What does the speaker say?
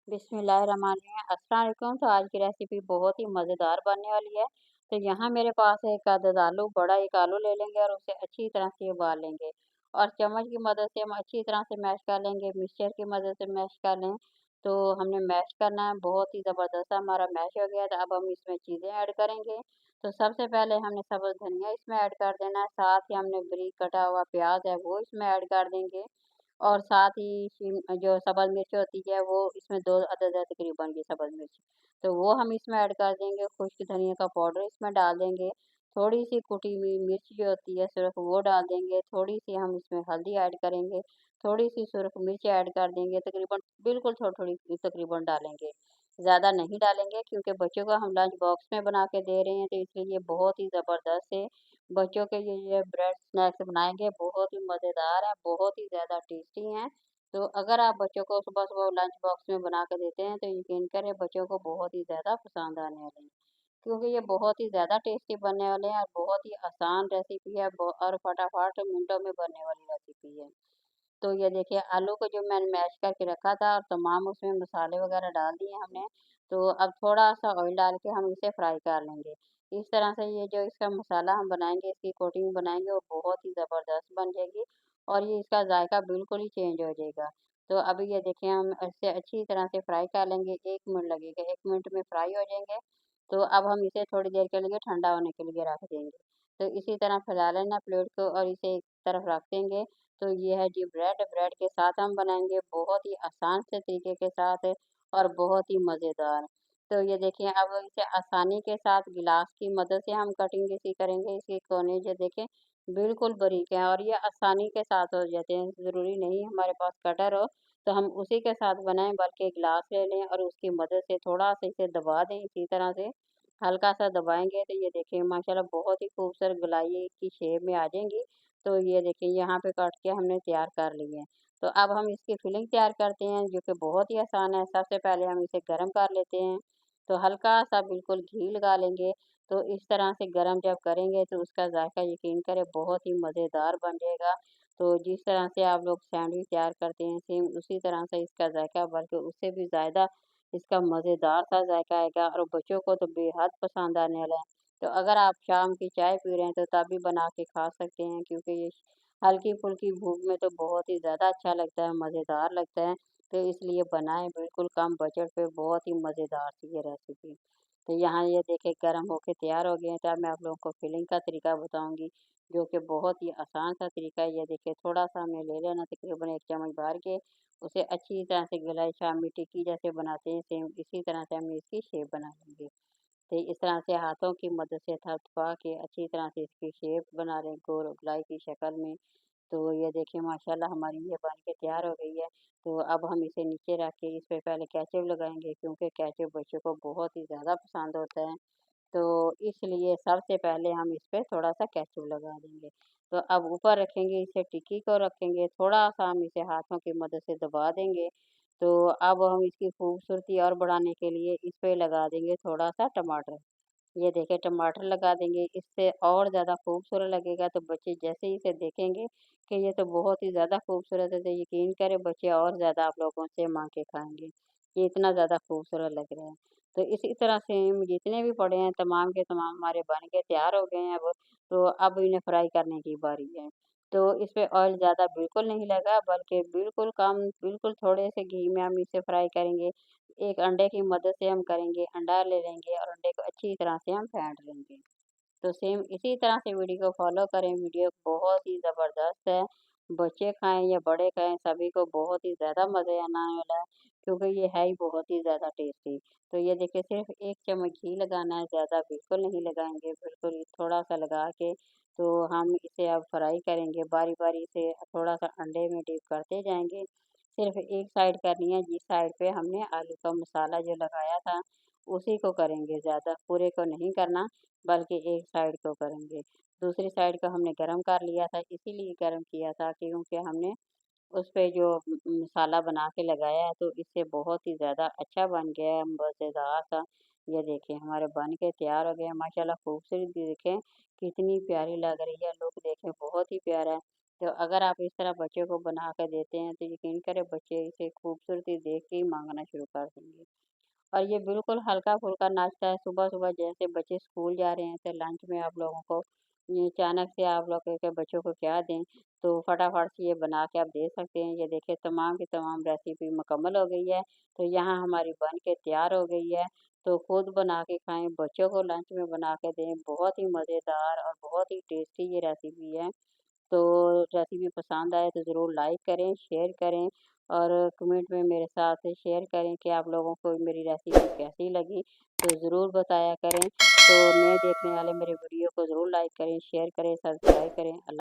बिस्मिल्लाहिर्रहमानिर्रहीम। अस्सलाम वालेकुम। तो आज की रेसिपी बहुत ही मज़ेदार बनने वाली है। तो यहाँ मेरे पास है एक अदद आलू, बड़ा एक आलू ले लेंगे और उसे अच्छी तरह से उबाल लेंगे और चम्मच की मदद से हम अच्छी तरह से मैश कर लेंगे, मिक्सचर की मदद से मैश कर लें। तो हमने मैश करना है, बहुत ही ज़बरदस्त हमारा मैश हो गया। तो अब हम इसमें चीज़ें ऐड करेंगे। तो सबसे पहले हमने सब्ज़ धनिया इसमें ऐड कर देना है, साथ ही हमने बारीक कटा हुआ प्याज है वो इसमें ऐड कर देंगे और साथ ही जो सब्ज़ मिर्च होती है वो इसमें 2 अदद है तकरीबन ये सब्ज़ मिर्च, तो वो हम इसमें ऐड कर देंगे। खुश्क धनिया का पाउडर इसमें डाल देंगे, थोड़ी-सी कुटी हुई मिर्च जो होती है सुरख वो डाल देंगे, थोड़ी-सी हम इसमें हल्दी ऐड करेंगे, थोड़ी-सी सुरख मिर्च ऐड कर देंगे, तकरीबन बिल्कुल थोड़ी-थोड़ी तकरीबन डालेंगे, ज़्यादा नहीं डालेंगे क्योंकि बच्चों को हम लंच बॉक्स में बना के दे रहे हैं, तो इसलिए ये बहुत ही ज़बरदस्त है। बच्चों के लिए ये ब्रेड स्नैक्स बनाएँगे, बहुत ही मज़ेदार है, बहुत ही ज़्यादा टेस्टी हैं। तो अगर आप बच्चों को सुबह-सुबह लंच बॉक्स में बना के देते हैं, तो यकीन करें बच्चों को बहुत ही ज़्यादा पसंद आने वाले हैं। क्योंकि ये बहुत ही ज़्यादा टेस्टी बनने वाले हैं और बहुत ही आसान रेसिपी है और फटाफट मिनटों में बनने वाली रेसिपी है। तो ये देखिए आलू को जो मैंने मैश करके रखा था और तमाम उसमें मसाले वगैरह डाल दिए हमने, तो अब थोड़ा-सा ऑयल डाल के हम इसे फ्राई कर लेंगे। इस तरह से ये जो इसका मसाला हम बनाएँगे, इसकी कोटिंग बनाएँगे वो बहुत ही ज़बरदस्त बन जाएगी और ये इसका जायका बिल्कुल ही चेंज हो जाएगा। तो अभी ये देखिए हम इसे अच्छी तरह से फ्राई कर लेंगे, 1 मिनट लगेगा, 1 मिनट में फ्राई हो जाएँगे। तो अब हम इसे थोड़ी देर के लिए ठंडा होने के लिए रख देंगे। तो इसी तरह फैला लेना प्लेट को और इसे एक तरफ रख देंगे। तो ये है जी ब्रेड, ब्रेड के साथ हम बनाएँगे बहुत ही आसान से तरीके के साथ और बहुत ही मज़ेदार। तो ये देखिए अब इसे आसानी के साथ गिलास की मदद से हम कटिंग इसी करेंगे, इसके कोने जो देखें बिल्कुल बारीक हैं और ये आसानी के साथ हो जाते हैं, ज़रूरी नहीं हमारे पास कटर हो, तो हम उसी के साथ बनाएँ बल्कि गिलास ले लें और उसकी मदद से थोड़ा-सा इसे दबा दें इसी तरह से, हल्का-सा दबाएँगे तो ये देखिए माशाल्लाह बहुत ही खूबसूरत गोलाई की शेप में आ जाएँगी। तो ये देखिए यहाँ पे काट के हमने तैयार कर ली है। तो अब हम इसकी फिलिंग तैयार करते हैं जो कि बहुत ही आसान है। सबसे पहले हम इसे गरम कर लेते हैं। तो हल्का-सा बिल्कुल घी लगा लेंगे। तो इस तरह से गरम जब करेंगे तो उसका ज़ायका यकीन करें बहुत ही मज़ेदार बन जाएगा। तो जिस तरह से आप लोग सैंडविच तैयार करते हैं सेम उसी तरह से इसका ज़ायका बल्कि उससे भी ज़्यादा इसका मज़ेदार सा ज़ायका आएगा और बच्चों को तो बेहद पसंद आने वाला है। तो अगर आप शाम की चाय पी रहे हैं तो तब भी बना के खा सकते हैं क्योंकि ये हल्की-फुल्की भूख में तो बहुत ही ज़्यादा अच्छा लगता है, मज़ेदार लगता है। तो इसलिए बनाएँ बिल्कुल कम बजट पे बहुत ही मज़ेदार सी ये रेसिपी। तो यहाँ ये देखिए गरम होके तैयार हो गए हैं, तो अब मैं आप लोगों को फिलिंग का तरीका बताऊँगी, जो कि बहुत ही आसान सा तरीका है। ये देखिए थोड़ा-सा हमें ले लेना तकरीबन 1 चम्मच भर के, उसे अच्छी तरह से गलाइ शामी टिक्की जैसे बनाते हैं सेम इसी तरह से हम इसकी शेप बना लेंगे। तो इस तरह से हाथों की मदद से थपथपा के अच्छी तरह से इसकी शेप बना लें गोल गोलाई की शक्ल में। तो ये देखिए माशाल्लाह हमारी ये बन के तैयार हो गई है। तो अब हम इसे नीचे रख के इस पे पहले केचअप लगाएँगे क्योंकि केचअप बच्चों को बहुत ही ज़्यादा पसंद होता है। तो इसलिए सबसे पहले हम इस पे थोड़ा-सा केचअप लगा देंगे। तो अब ऊपर रखेंगे इसे टिक्की को रखेंगे, थोड़ा-सा हम इसे हाथों की मदद से दबा देंगे। तो अब हम इसकी खूबसूरती और बढ़ाने के लिए इस पे लगा देंगे थोड़ा-सा टमाटर। ये देखिए टमाटर लगा देंगे, इससे और ज़्यादा खूबसूरत लगेगा तो बच्चे जैसे ही इसे देखेंगे कि ये तो बहुत ही ज़्यादा खूबसूरत है, तो यकीन करें बच्चे और ज़्यादा आप लोगों से माँग के खाएँगे। ये इतना ज़्यादा खूबसूरत लग रहा है। तो इसी तरह से हम जितने भी पड़े हैं तमाम के तमाम हमारे बन के तैयार हो गए हैं अब, तो अब इन्हें फ्राई करने की बारी है। तो इस पे ऑयल ज़्यादा बिल्कुल नहीं लगा बल्कि बिल्कुल कम, बिल्कुल थोड़े से घी में हम इसे फ्राई करेंगे। एक अंडे की मदद से हम करेंगे, अंडा ले लेंगे और अंडे को अच्छी तरह से हम फेंट लेंगे। तो सेम इसी तरह से वीडियो को फ़ॉलो करें, वीडियो बहुत ही ज़बरदस्त है। बच्चे खाएँ या बड़े खाएँ, सभी को बहुत ही ज़्यादा मज़े आने वाला है, क्योंकि ये है ही बहुत ही ज़्यादा टेस्टी। तो ये देखिए सिर्फ़ 1 चम्मच घी लगाना है, ज़्यादा बिल्कुल नहीं लगाएँगे, बिल्कुल थोड़ा-सा लगा के तो हम इसे अब फ्राई करेंगे, बारी-बारी से थोड़ा-सा अंडे में डिप करते जाएँगे। सिर्फ़ एक साइड करनी है, जिस साइड पे हमने आलू का मसाला जो लगाया था, उसी को करेंगे, ज़्यादा पूरे को नहीं करना, बल्कि एक साइड को करेंगे। दूसरी साइड को हमने गरम कर लिया था, इसीलिए गरम किया था क्योंकि हमने उसपे जो मसाला बना के लगाया है, तो इससे बहुत ही ज़्यादा अच्छा बन गया है, मज़ेदार सा। ये देखिए हमारे बन के तैयार हो गए हैं, माशाल्लाह खूबसूरत भी देखें, कितनी प्यारी लग रही है, लुक देखें बहुत ही प्यारा है। तो अगर आप इस तरह बच्चे को बना कर देते हैं तो यकीन करें बच्चे इसे खूबसूरती देख के ही माँगना शुरू कर देंगे। और ये बिल्कुल हल्का-फुल्का नाश्ता है, सुबह-सुबह जैसे बच्चे स्कूल जा रहे हैं तो लंच में आप लोगों को ये अचानक से आप लोग के बच्चों को क्या दें, तो फटाफट से ये बना के आप दे सकते हैं। ये देखिए तमाम की तमाम रेसिपी मुकम्मल हो गई है, तो यहाँ हमारी बन के तैयार हो गई है। तो खुद बना के खाएँ, बच्चों को लंच में बना के दें, बहुत ही मज़ेदार और बहुत ही टेस्टी ये रेसिपी है। तो रेसिपी पसंद आए तो ज़रूर लाइक करें, शेयर करें और कमेंट में मेरे साथ शेयर करें कि आप लोगों को मेरी रेसिपी कैसी लगी, तो ज़रूर बताया करें। तो नए देखने वाले मेरे वीडियो को ज़रूर लाइक करें, शेयर करें, सब्सक्राइब करें। अल्लाह